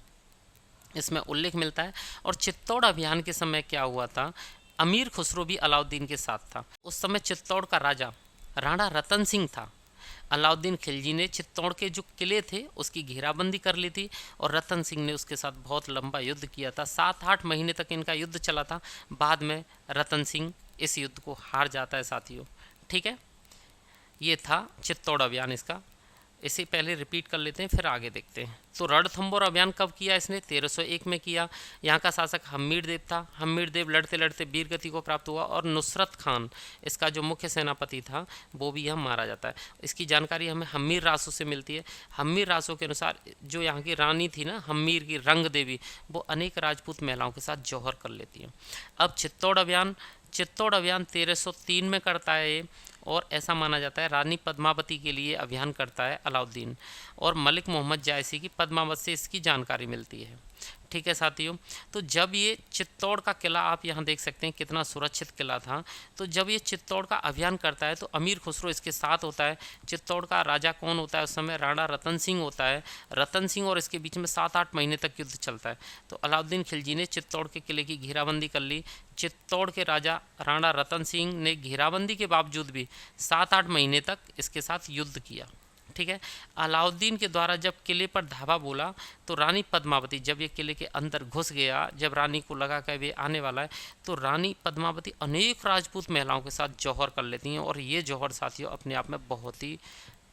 इसमें उल्लेख मिलता है। और चित्तौड़ अभियान के समय क्या हुआ था, अमीर खुसरो भी अलाउद्दीन के साथ था। उस समय चित्तौड़ का राजा राणा रतन सिंह था। अलाउद्दीन खिलजी ने चित्तौड़ के जो किले थे उसकी घेराबंदी कर ली थी और रतन सिंह ने उसके साथ बहुत लंबा युद्ध किया था। 7-8 महीने तक इनका युद्ध चला था। बाद में रतन सिंह इस युद्ध को हार जाता है साथियों। ठीक है, ये था चित्तौड़ अभियान इसका। इसे पहले रिपीट कर लेते हैं फिर आगे देखते हैं। तो रणथंबोर अभियान कब किया इसने, 1301 में किया। यहाँ का शासक हम्मीर देव था। हम्मीर देव लड़ते लड़ते वीरगति को प्राप्त हुआ और नुसरत खान इसका जो मुख्य सेनापति था वो भी यहाँ मारा जाता है। इसकी जानकारी हमें हम्मीर रासों से मिलती है। हम्मीर रासों के अनुसार जो यहाँ की रानी थी ना हम्मीर की रंग देवी, वो अनेक राजपूत महिलाओं के साथ जौहर कर लेती है। अब चित्तौड़ अभियान 1303 में करता है ये, और ऐसा माना जाता है रानी पद्मावती के लिए अभियान करता है अलाउद्दीन, और मलिक मोहम्मद जायसी की पद्मावत से इसकी जानकारी मिलती है। ठीक है साथियों, तो जब ये चित्तौड़ का किला, आप यहाँ देख सकते हैं कितना सुरक्षित किला था। तो जब ये चित्तौड़ का अभियान करता है तो अमीर खुसरो इसके साथ होता है। चित्तौड़ का राजा कौन होता है उस समय, राणा रतन सिंह होता है। रतन सिंह और इसके बीच में 7-8 महीने तक युद्ध चलता है। तो अलाउद्दीन खिलजी ने चित्तौड़ के किले की घेराबंदी कर ली। चित्तौड़ के राजा राणा रतन सिंह ने घेराबंदी के बावजूद भी 7-8 महीने तक इसके साथ युद्ध किया। ठीक है, अलाउद्दीन के द्वारा जब किले पर धावा बोला तो रानी पद्मावती जब ये किले के अंदर घुस गया, जब रानी को लगा कि वे आने वाला है, तो रानी पद्मावती अनेक राजपूत महिलाओं के साथ जौहर कर लेती हैं। और ये जौहर साथियों अपने आप में बहुत ही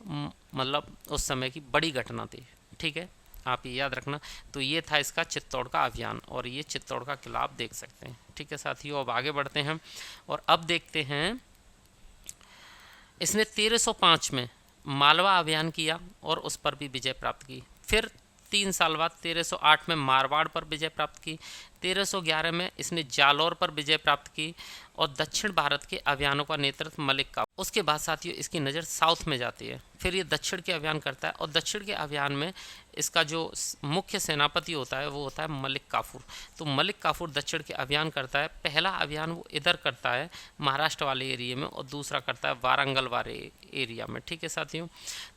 मतलब उस समय की बड़ी घटना थी। ठीक है, आप ये याद रखना। तो ये था इसका चित्तौड़ का अभियान, और ये चित्तौड़ का किला आप देख सकते हैं। ठीक है साथियों, अब आगे बढ़ते हैं और अब देखते हैं इसने 1305 में मालवा अभियान किया और उस पर भी विजय प्राप्त की। फिर 3 साल बाद 1308 में मारवाड़ पर विजय प्राप्त की। 1311 में इसने जालौर पर विजय प्राप्त की और दक्षिण भारत के अभियानों का नेतृत्व मलिक का। उसके बाद साथियों इसकी नज़र साउथ में जाती है, फिर ये दक्षिण के अभियान करता है और दक्षिण के अभियान में इसका जो मुख्य सेनापति होता है वो होता है मलिक काफूर। तो मलिक काफूर दक्षिण के अभियान करता है। पहला अभियान वो इधर करता है महाराष्ट्र वाले एरिया में, और दूसरा करता है वारंगल वाले एरिया में। ठीक है साथियों,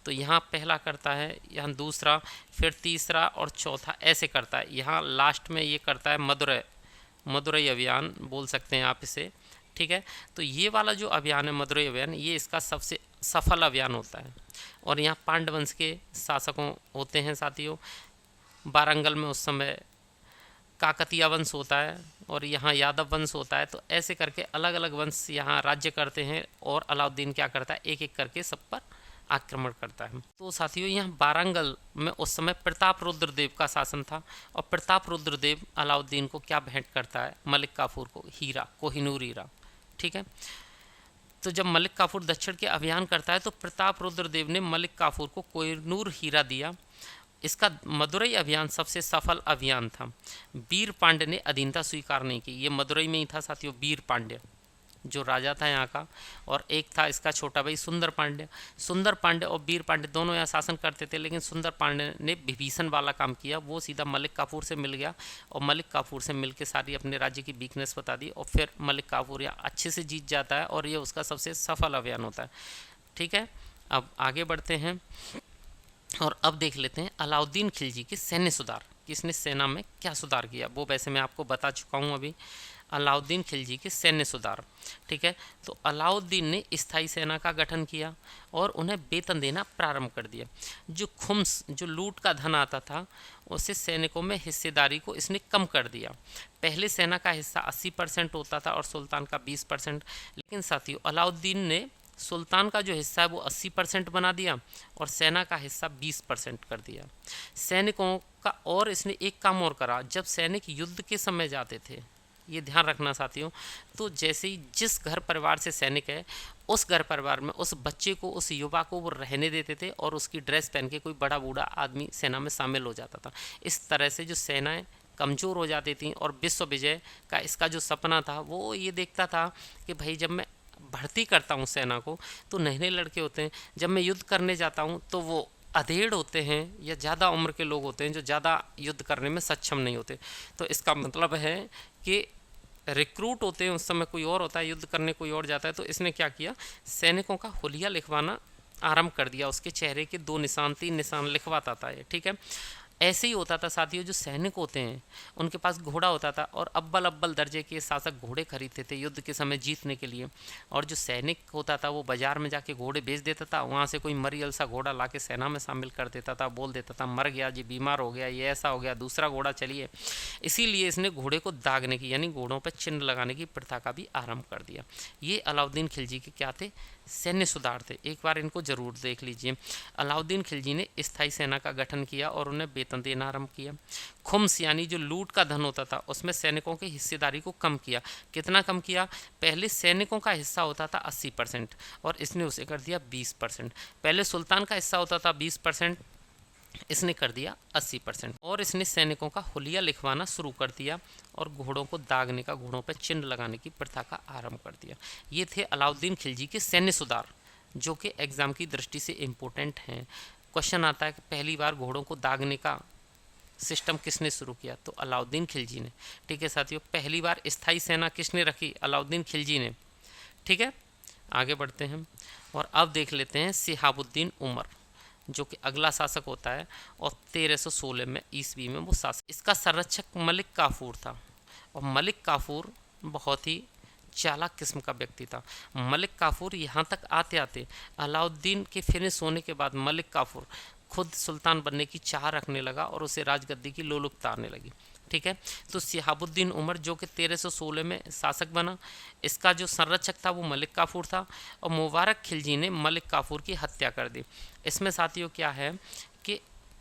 तो यहाँ पहला करता है, यहाँ दूसरा, फिर तीसरा और चौथा ऐसे करता है। यहाँ लास्ट में ये करता है मदुरई अभियान बोल सकते हैं आप इसे। ठीक है, तो ये वाला जो अभियान है मदुरई अभियान, ये इसका सबसे सफल अभियान होता है। और यहाँ पांड्य वंश के शासकों होते हैं साथियों। वारंगल में उस समय काकतीय वंश होता है और यहाँ यादव वंश होता है। तो ऐसे करके अलग अलग वंश यहाँ राज्य करते हैं और अलाउद्दीन क्या करता है, एक एक करके सब पर आक्रमण करता है। तो साथियों यहाँ वारंगल में उस समय प्रताप रुद्रदेव का शासन था, और प्रताप रुद्रदेव अलाउद्दीन को क्या भेंट करता है, मलिक काफूर को हीरा, कोहिनूर हीरा। ठीक है, तो जब मलिक काफूर दक्षिण के अभियान करता है तो प्रताप रुद्रदेव ने मलिक काफूर को कोहिनूर हीरा दिया। इसका मदुरई अभियान सबसे सफल अभियान था। वीर पांड्य ने अधीनता स्वीकार नहीं की। ये मदुरई में ही था साथियों, वीर पांड्य जो राजा था यहाँ का, और एक था इसका छोटा भाई सुंदर पांड्य। सुंदर पांड्य और वीर पांड्य दोनों यहाँ शासन करते थे, लेकिन सुंदर पांड्य ने विभीषण वाला काम किया। वो सीधा मलिक काफूर से मिल गया और मलिक काफूर से मिल के सारी अपने राज्य की वीकनेस बता दी, और फिर मलिक काफूर यहाँ अच्छे से जीत जाता है और ये उसका सबसे सफल अभियान होता है। ठीक है, अब आगे बढ़ते हैं और अब देख लेते हैं अलाउद्दीन खिलजी के सैन्य सुधार। किसने सेना में क्या सुधार किया, वो वैसे मैं आपको बता चुका हूँ अभी। अलाउद्दीन खिलजी के सैन्य सुधार। ठीक है, तो अलाउद्दीन ने स्थायी सेना का गठन किया और उन्हें वेतन देना प्रारंभ कर दिया। जो खुम्स, जो लूट का धन आता था, उससे सैनिकों में हिस्सेदारी को इसने कम कर दिया। पहले सेना का हिस्सा 80% होता था और सुल्तान का 20%, लेकिन साथियों अलाउद्दीन ने सुल्तान का जो हिस्सा है वो 80% बना दिया और सेना का हिस्सा 20% कर दिया सैनिकों का। और इसने एक काम और करा, जब सैनिक युद्ध के समय जाते थे, ये ध्यान रखना साथियों, तो जैसे ही जिस घर परिवार से सैनिक है उस घर परिवार में उस बच्चे को, उस युवा को वो रहने देते थे और उसकी ड्रेस पहन के कोई बड़ा बूढ़ा आदमी सेना में शामिल हो जाता था। इस तरह से जो सेनाएं कमज़ोर हो जाती थी और विश्व विजय का इसका जो सपना था वो ये देखता था कि भाई जब मैं भर्ती करता हूँ सेना को तो नए नए लड़के होते हैं, जब मैं युद्ध करने जाता हूँ तो वो अधेड़ होते हैं या ज़्यादा उम्र के लोग होते हैं जो ज़्यादा युद्ध करने में सक्षम नहीं होते। तो इसका मतलब है कि रिक्रूट होते हैं उस समय कोई और होता है, युद्ध करने कोई और जाता है। तो इसने क्या किया, सैनिकों का हुलिया लिखवाना आरंभ कर दिया। उसके चेहरे के 2 निशान 3 निशान लिखवाता था ये। ठीक है, ऐसे ही होता था साथियों, जो सैनिक होते हैं उनके पास घोड़ा होता था और अव्वल अव्वल दर्जे के शासक घोड़े खरीदते थे युद्ध के समय जीतने के लिए। और जो सैनिक होता था वो बाजार में जाके घोड़े बेच देता था, वहाँ से कोई मरियल सा घोड़ा ला के सेना में शामिल कर देता था, बोल देता था मर गया जी, बीमार हो गया, ये ऐसा हो गया, दूसरा घोड़ा चलिए। इसीलिए इसने घोड़े को दागने की यानी घोड़ों पर चिन्ह लगाने की प्रथा का भी आरंभ कर दिया। ये अलाउद्दीन खिलजी के क्या थे, सैन्य सुधार थे। एक बार इनको जरूर देख लीजिए। अलाउद्दीन खिलजी ने स्थायी सेना का गठन किया और उन्हें वेतन देना आरंभ किया। खुम्स यानी जो लूट का धन होता था उसमें सैनिकों की हिस्सेदारी को कम किया। कितना कम किया, पहले सैनिकों का हिस्सा होता था 80% और इसने उसे कर दिया 20%। पहले सुल्तान का हिस्सा होता था 20%, इसने कर दिया 80%। और इसने सैनिकों का हुलिया लिखवाना शुरू कर दिया और घोड़ों को दागने का, घोड़ों पर चिन्ह लगाने की प्रथा का आरंभ कर दिया। ये थे अलाउद्दीन खिलजी के सैन्य सुधार जो कि एग्जाम की दृष्टि से इम्पोर्टेंट हैं। क्वेश्चन आता है कि पहली बार घोड़ों को दागने का सिस्टम किसने शुरू किया, तो अलाउद्दीन खिलजी ने। ठीक है साथियों, पहली बार स्थायी सेना किसने रखी, अलाउद्दीन खिलजी ने। ठीक है, आगे बढ़ते हैं और अब देख लेते हैं शिहाबुद्दीन उमर जो कि अगला शासक होता है और 1316 में ईस्वी में वो शासक। इसका संरक्षक मलिक काफूर था और मलिक काफूर बहुत ही चालाक किस्म का व्यक्ति था। मलिक काफूर यहाँ तक आते आते अलाउद्दीन के फिनिश होने के बाद मलिक काफूर खुद सुल्तान बनने की चाह रखने लगा और उसे राजगद्दी की लोलुपता आने लगी। ठीक है, तो शिहाबुद्दीन उमर जो कि 1316 में शासक बना, इसका जो संरक्षक था वो मलिक काफूर था और मुबारक खिलजी ने मलिक काफूर की हत्या कर दी। इसमें साथियों क्या है कि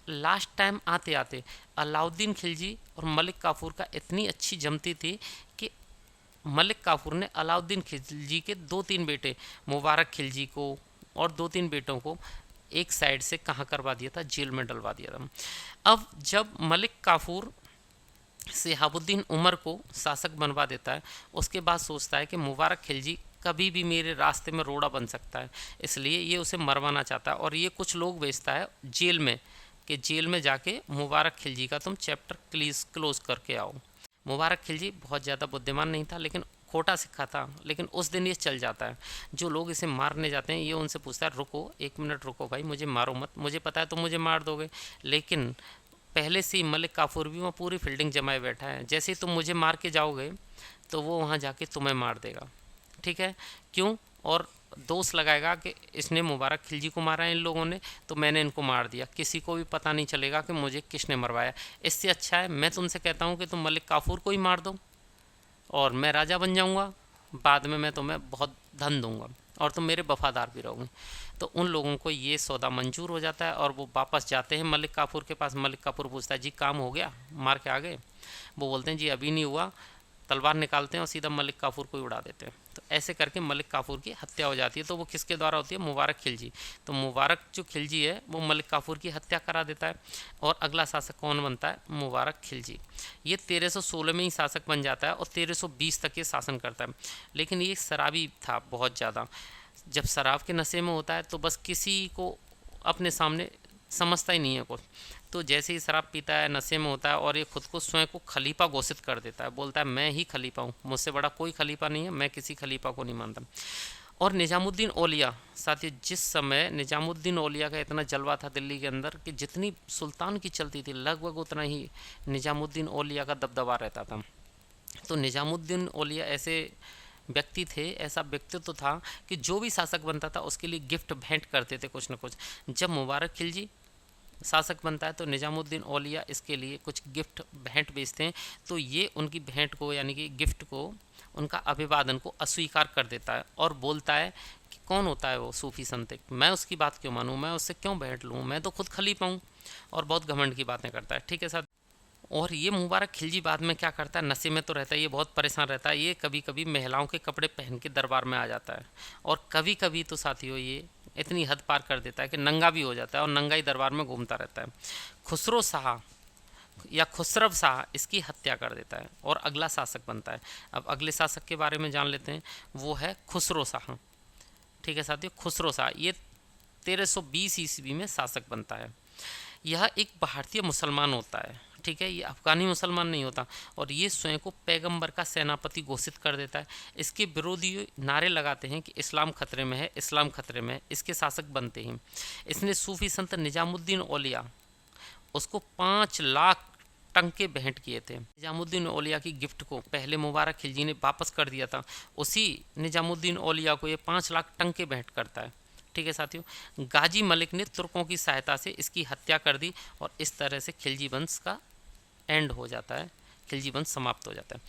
लास्ट टाइम आते आते अलाउद्दीन खिलजी और मलिक काफूर का इतनी अच्छी जमती थी कि मलिक काफूर ने अलाउद्दीन खिलजी के 2-3 बेटे मुबारक खिलजी को और 2-3 बेटों को एक साइड से कहाँ करवा दिया था, जेल में डलवा दिया था। अब जब मलिक काफूर शिहाबुद्दीन उमर को शासक बनवा देता है, उसके बाद सोचता है कि मुबारक खिलजी कभी भी मेरे रास्ते में रोड़ा बन सकता है, इसलिए ये उसे मरवाना चाहता है और ये कुछ लोग भेजता है जेल में कि जेल में जाके मुबारक खिलजी का तुम चैप्टर क्लोज करके आओ। मुबारक खिलजी बहुत ज़्यादा बुद्धिमान नहीं था, लेकिन खोटा सिक्खा था, लेकिन उस दिन ये चल जाता है। जो लोग इसे मारने जाते हैं ये उनसे पूछता है, रुको 1 मिनट रुको भाई, मुझे मारो मत, मुझे पता है तुम मुझे मार दोगे, लेकिन पहले से ही मलिक काफूर भी वहाँ पूरी फील्डिंग जमाए बैठा है, जैसे ही तुम मुझे मार के जाओगे तो वो वहाँ जाके तुम्हें मार देगा, ठीक है? क्यों? और दोष लगाएगा कि इसने मुबारक खिलजी को मारा है इन लोगों ने, तो मैंने इनको मार दिया, किसी को भी पता नहीं चलेगा कि मुझे किसने मरवाया। इससे अच्छा है मैं तुमसे कहता हूँ कि तुम मलिक काफूर को ही मार दो और मैं राजा बन जाऊँगा, बाद में मैं तुम्हें बहुत धन दूंगा और तुम मेरे वफादार भी रहोगे। तो उन लोगों को ये सौदा मंजूर हो जाता है और वो वापस जाते हैं मलिक काफूर के पास। मलिक काफूर पूछता है, जी काम हो गया, मार के आ गए? वो बोलते हैं, जी अभी नहीं हुआ। तलवार निकालते हैं और सीधा मलिक काफूर को ही उड़ा देते हैं। तो ऐसे करके मलिक काफूर की हत्या हो जाती है। तो वो किसके द्वारा होती है? मुबारक खिलजी। तो मुबारक जो खिलजी है वो मलिक काफूर की हत्या करा देता है और अगला शासक कौन बनता है? मुबारक खिलजी। ये 1316 में ही शासक बन जाता है और 1320 तक ये शासन करता है। लेकिन ये शराबी था बहुत ज़्यादा। जब शराब के नशे में होता है तो बस किसी को अपने सामने समझता ही नहीं है कुछ। तो जैसे ही शराब पीता है, नशे में होता है और ये खुद को स्वयं को खलीफा घोषित कर देता है, बोलता है मैं ही खलीफा हूँ, मुझसे बड़ा कोई खलीफा नहीं है, मैं किसी खलीफा को नहीं मानता। और निजामुद्दीन औलिया, साथियों जिस समय निजामुद्दीन औलिया का इतना जलवा था दिल्ली के अंदर कि जितनी सुल्तान की चलती थी लगभग उतना ही निजामुद्दीन औलिया का दबदबा रहता था। तो निजामुद्दीन औलिया ऐसे व्यक्ति थे, ऐसा व्यक्तित्व था कि जो भी शासक बनता था उसके लिए गिफ्ट भेंट करते थे कुछ न कुछ। जब मुबारक खिलजी शासक बनता है तो निजामुद्दीन औलिया इसके लिए कुछ गिफ्ट भेंट भेजते हैं। तो ये उनकी भेंट को यानी कि गिफ्ट को, उनका अभिवादन को अस्वीकार कर देता है और बोलता है कि कौन होता है वो सूफी संत, मैं उसकी बात क्यों मानूं, मैं उससे क्यों भेंट लूँ, मैं तो खुद खलीफा हूँ। और बहुत घमंड की बातें करता है, ठीक है साहब। और ये मुबारक खिलजी बाद में क्या करता है, नशे में तो रहता है, ये बहुत परेशान रहता है, ये कभी कभी महिलाओं के कपड़े पहन के दरबार में आ जाता है और कभी कभी तो साथियों ये इतनी हद पार कर देता है कि नंगा भी हो जाता है और नंगा ही दरबार में घूमता रहता है। खुसरो शाह या खुसरव शाह इसकी हत्या कर देता है और अगला शासक बनता है। अब अगले शासक के बारे में जान लेते हैं, वो है खुसरो शाह, ठीक है साथियों। खुसरो शाह ये 1320 ईस्वी में शासक बनता है। यह एक भारतीय मुसलमान होता है, ठीक है, ये अफगानी मुसलमान नहीं होता और ये स्वयं को पैगंबर का सेनापति घोषित कर देता है। इसके विरोधी नारे लगाते हैं कि इस्लाम खतरे में है, इस्लाम खतरे में है। इसके शासक बनते ही इसने सूफी संत निजामुद्दीन औलिया उसको 5 लाख टंके भेंट किए थे। निजामुद्दीन औलिया की गिफ्ट को पहले मुबारक खिलजी ने वापस कर दिया था, उसी निजामुद्दीन औलिया को ये 5 लाख टंके भेंट करता है, ठीक है साथियों। गाजी मलिक ने तुर्कों की सहायता से इसकी हत्या कर दी और इस तरह से खिलजी वंश का एंड हो जाता है, खिलजी वंश समाप्त हो जाता है।